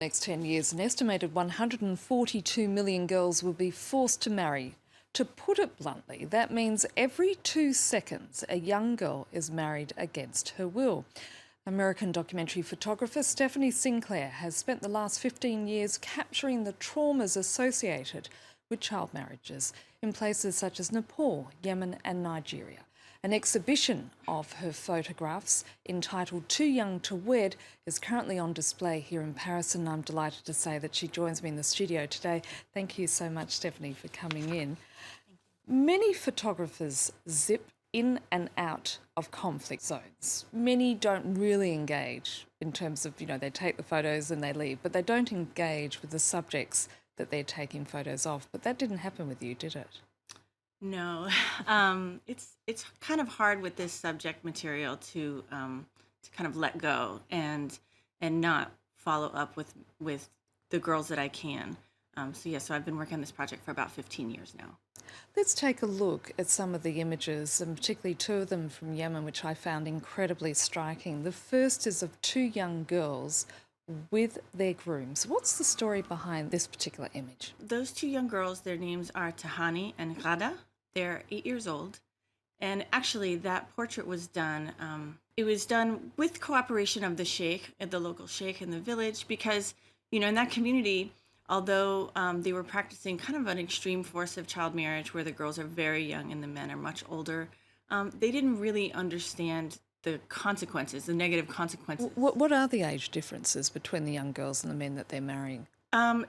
Next 10 years, an estimated 142 million girls will be forced to marry. To put it bluntly, that means every 2 seconds a young girl is married against her will. American documentary photographer Stephanie Sinclair has spent the last 15 years capturing the traumas associated with child marriages in places such as Nepal, Yemen and Nigeria. An exhibition of her photographs entitled Too Young to Wed is currently on display here in Paris, and I'm delighted to say that she joins me in the studio today. Thank you so much, Stephanie, for coming in. Many photographers zip in and out of conflict zones. Many don't really engage in terms of, they take the photos and they leave, but they don't engage with the subjects that they're taking photos of. But that didn't happen with you, did it? No, it's kind of hard with this subject material to kind of let go and not follow up with the girls that I can. So I've been working on this project for about 15 years now. Let's take a look at some of the images, and particularly 2 of them from Yemen, which I found incredibly striking. The first is of 2 young girls with their grooms. What's the story behind this particular image? Those 2 young girls, their names are Tahani and Ghada. They're 8 years old. And actually, that portrait was done, it was done with cooperation of the sheikh, the local sheikh in the village, because, in that community, although they were practicing kind of an extreme force of child marriage where the girls are very young and the men are much older, they didn't really understand the consequences, the negative consequences. What are the age differences between the young girls and the men that they're marrying?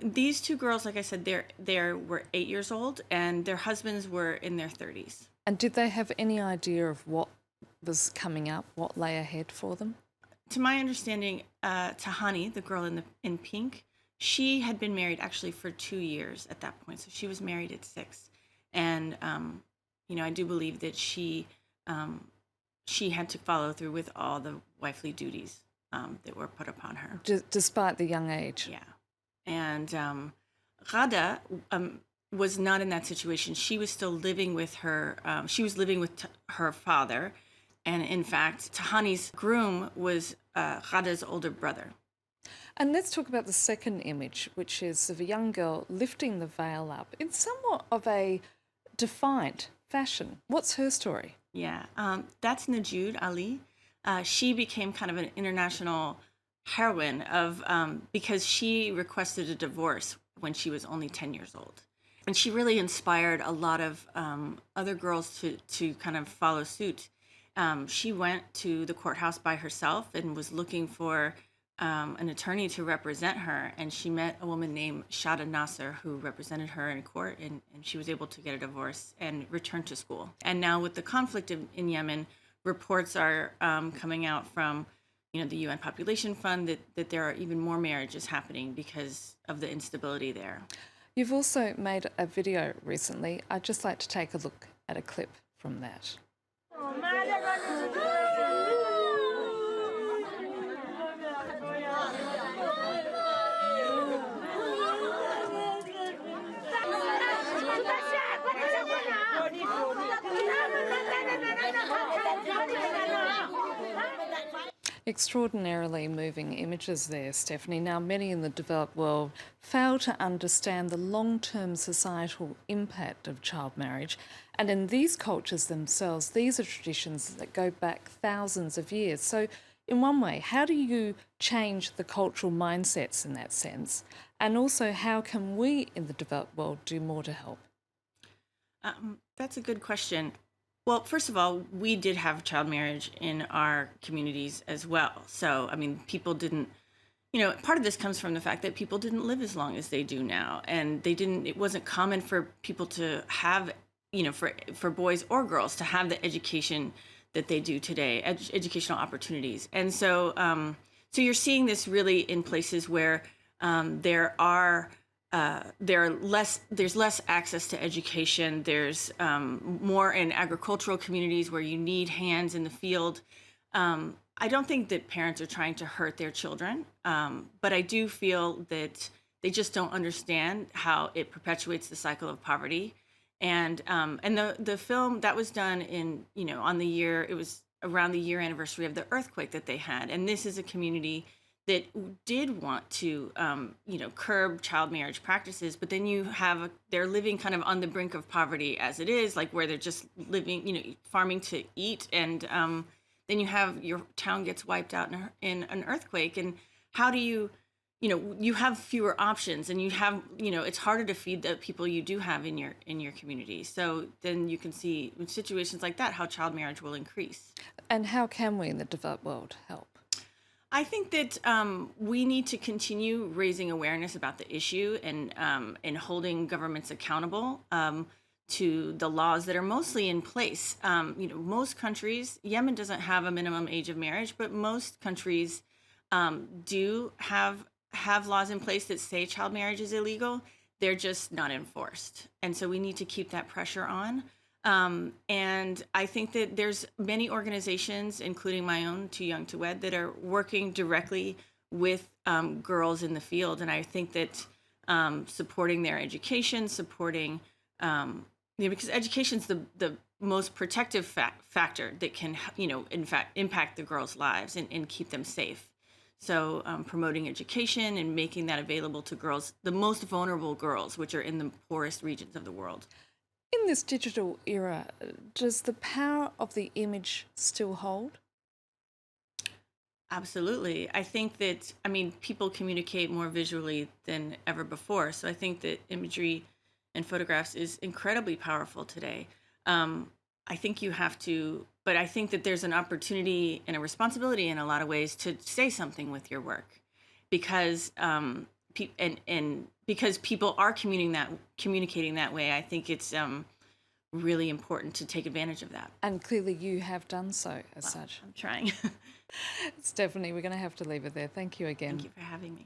These 2 girls, like I said, they were 8 years old, and their husbands were in their 30s. And did they have any idea of what was coming up, what lay ahead for them? To my understanding, Tahani, the girl in pink, she had been married actually for 2 years at that point. So she was married at 6. And, I do believe that she had to follow through with all the wifely duties that were put upon her. Despite the young age? Yeah. And Ghada was not in that situation. She was still living with her, she was living with her father. And in fact, Tahani's groom was Ghada's older brother. And let's talk about the second image, which is of a young girl lifting the veil up in somewhat of a defiant fashion. What's her story? Yeah, that's Nujood Ali. She became kind of an international heroine because she requested a divorce when she was only 10 years old. And she really inspired a lot of other girls to kind of follow suit. She went to the courthouse by herself and was looking for an attorney to represent her, and she met a woman named Shada Nasser who represented her in court, and she was able to get a divorce and return to school. And now with the conflict in Yemen, reports are coming out from the UN Population Fund that there are even more marriages happening because of the instability there. You've also made a video recently. I'd just like to take a look at a clip from that. Extraordinarily moving images there, Stephanie. Now, many in the developed world fail to understand the long-term societal impact of child marriage. And in these cultures themselves, these are traditions that go back thousands of years. So in one way, how do you change the cultural mindsets in that sense? And also, how can we in the developed world do more to help? That's a good question. Well, first of all, we did have child marriage in our communities as well. So, people didn't, part of this comes from the fact that people didn't live as long as they do now. And it wasn't common for people to have, for boys or girls to have the education that they do today, educational opportunities. And so, so you're seeing this really in places where there's less access to education. There's more in agricultural communities where you need hands in the field. I don't think that parents are trying to hurt their children, but I do feel that they just don't understand how it perpetuates the cycle of poverty. And the film that was done on the year, it was around the year anniversary of the earthquake that they had. And this is a community that did want to, curb child marriage practices, but then they're living kind of on the brink of poverty as it is, like where they're just living, farming to eat, and then you have your town gets wiped out in an earthquake, and how do you have fewer options, and it's harder to feed the people you do have in your community. So then you can see in situations like that how child marriage will increase. And how can we in the developed world help? I think that we need to continue raising awareness about the issue, and holding governments accountable to the laws that are mostly in place. Most countries, Yemen doesn't have a minimum age of marriage, but most countries do have laws in place that say child marriage is illegal. They're just not enforced. And so we need to keep that pressure on. And I think that there's many organizations, including my own, Too Young to Wed, that are working directly with girls in the field. And I think that supporting their education, because education's the most protective factor that can, in fact, impact the girls' lives and keep them safe. So promoting education and making that available to girls, the most vulnerable girls, which are in the poorest regions of the world. In this digital era, does the power of the image still hold? Absolutely. I think that, people communicate more visually than ever before. So I think that imagery and photographs is incredibly powerful today. I think you have to, but I think that there's an opportunity and a responsibility in a lot of ways to say something with your work, because because people are communicating that way. I think it's really important to take advantage of that. And clearly you have done so as such. I'm trying. Stephanie, we're going to have to leave it there. Thank you again. Thank you for having me.